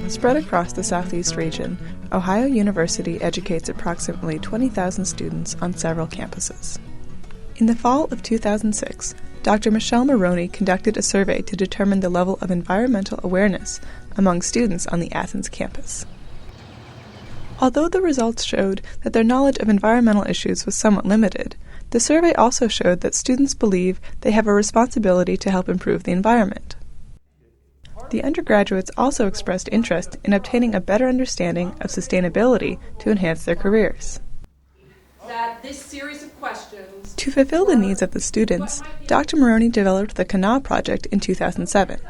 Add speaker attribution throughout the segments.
Speaker 1: Spread across the Southeast region, Ohio University educates approximately 20,000 students on several campuses. In the fall of 2006, Dr. Michelle Maroney conducted a survey to determine the level of environmental awareness among students on the Athens campus. Although the results showed that their knowledge of environmental issues was somewhat limited, the survey also showed that students believe they have a responsibility to help improve the environment. The undergraduates also expressed interest in obtaining a better understanding of sustainability to enhance their careers. To fulfill the needs of the students, Dr. Maroney developed the Kanawha Project in 2007.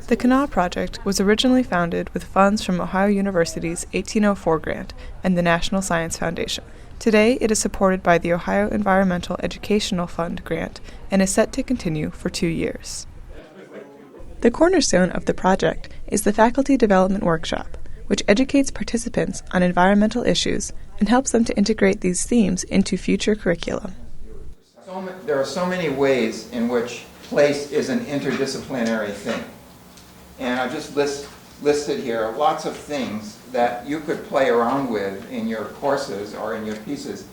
Speaker 1: The Kanawha Project was originally founded with funds from Ohio University's 1804 grant and the National Science Foundation. Today, it is supported by the Ohio Environmental Educational Fund grant and is set to continue for 2 years. The cornerstone of the project is the Faculty Development Workshop, which educates participants on environmental issues and helps them to integrate these themes into future curriculum.
Speaker 2: There are so many ways in which place is an interdisciplinary thing. And I've just listed here lots of things that you could play around with in your courses or in your pieces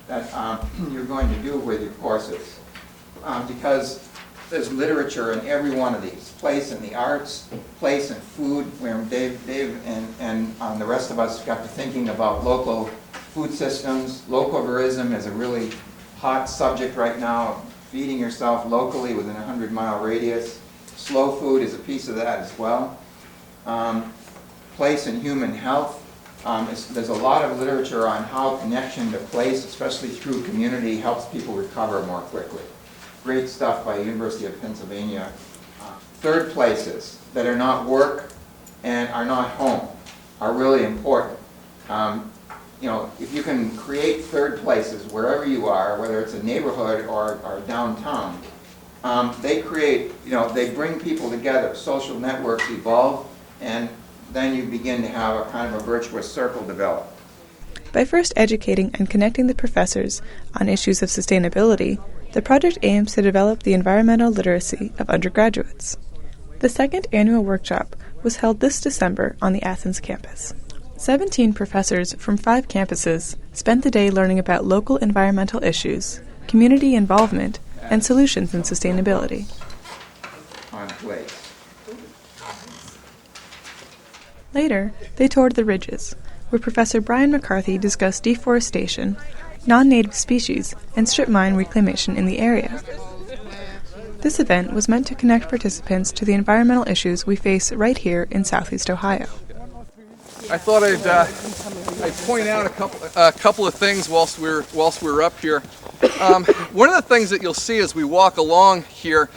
Speaker 2: that you're going to do with your courses. Because there's literature in every one of these. Place in the arts, place in food, where Dave and the rest of us got to thinking about local food systems. Localism is a really hot subject right now, feeding yourself locally within a 100-mile radius. Slow food is a piece of that as well. Place in human health. There's a lot of literature on how connection to place, especially through community, helps people recover more quickly. Great stuff by University of Pennsylvania. Third places that are not work and are not home are really important. If you can create third places wherever you are, whether it's a neighborhood or downtown, they bring people together. Social networks evolve, and then you begin to have a kind of a virtuous circle develop.
Speaker 1: By first educating and connecting the professors on issues of sustainability, the project aims to develop the environmental literacy of undergraduates. The second annual workshop was held this December on the Athens campus. 17 professors from 5 campuses spent the day learning about local environmental issues, community involvement, and solutions in sustainability.
Speaker 2: On place.
Speaker 1: Later, they toured the ridges, where Professor Brian McCarthy discussed deforestation, non-native species, and strip mine reclamation in the area. This event was meant to connect participants to the environmental issues we face right here in Southeast Ohio.
Speaker 3: I thought I'd point out a couple of things whilst we're up here. One of the things that you'll see as we walk along here,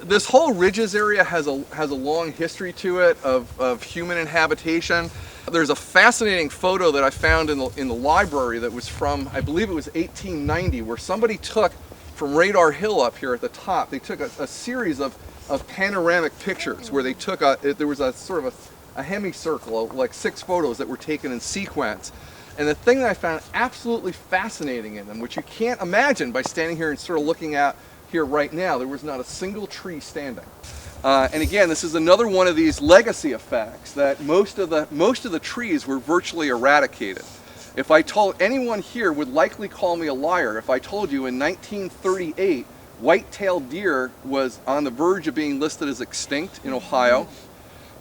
Speaker 3: this whole ridges area has a long history to it of human inhabitation. There's a fascinating photo that I found in the library that was from, I believe it was 1890, where somebody took from Radar Hill up here at the top, they took a series of panoramic pictures where they took there was a sort of a hemicircle of like 6 photos that were taken in sequence. And the thing that I found absolutely fascinating in them, which you can't imagine by standing here and sort of looking at here right now, there was not a single tree standing. And again, this is another one of these legacy effects that most of the trees were virtually eradicated. If I told anyone here would likely call me a liar if I told you in 1938 white-tailed deer was on the verge of being listed as extinct in Ohio.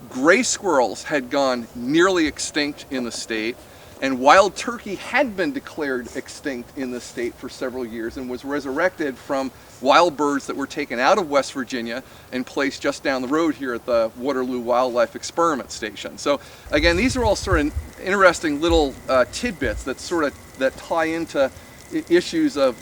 Speaker 3: Gray squirrels had gone nearly extinct in the state, and wild turkey had been declared extinct in the state for several years and was resurrected from wild birds that were taken out of West Virginia and placed just down the road here at the Waterloo Wildlife Experiment Station. So again, these are all sort of interesting little tidbits that tie into issues of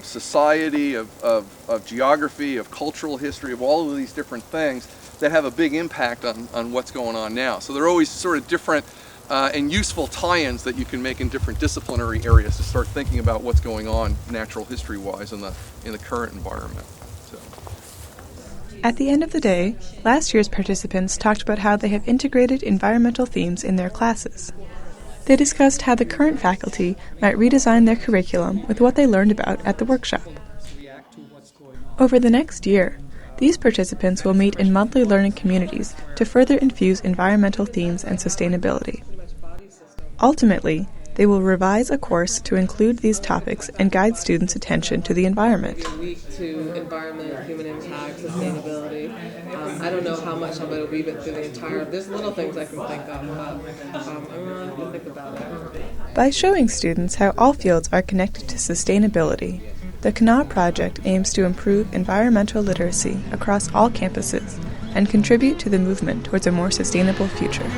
Speaker 3: society, of geography, of cultural history, of all of these different things that have a big impact on what's going on now. So they're always sort of different and useful tie-ins that you can make in different disciplinary areas to start thinking about what's going on natural history-wise in the current environment. So.
Speaker 1: At the end of the day, last year's participants talked about how they have integrated environmental themes in their classes. They discussed how the current faculty might redesign their curriculum with what they learned about at the workshop. Over the next year, these participants will meet in monthly learning communities to further infuse environmental themes and sustainability. Ultimately, they will revise a course to include these topics and guide students' attention to the environment.
Speaker 4: Week to environment, human impact, sustainability. I don't know how much I'm going to weave it through the entire. There's little things I can think of, but I'm going to have to think about it.
Speaker 1: By showing students how all fields are connected to sustainability, the Kanawha Project aims to improve environmental literacy across all campuses and contribute to the movement towards a more sustainable future.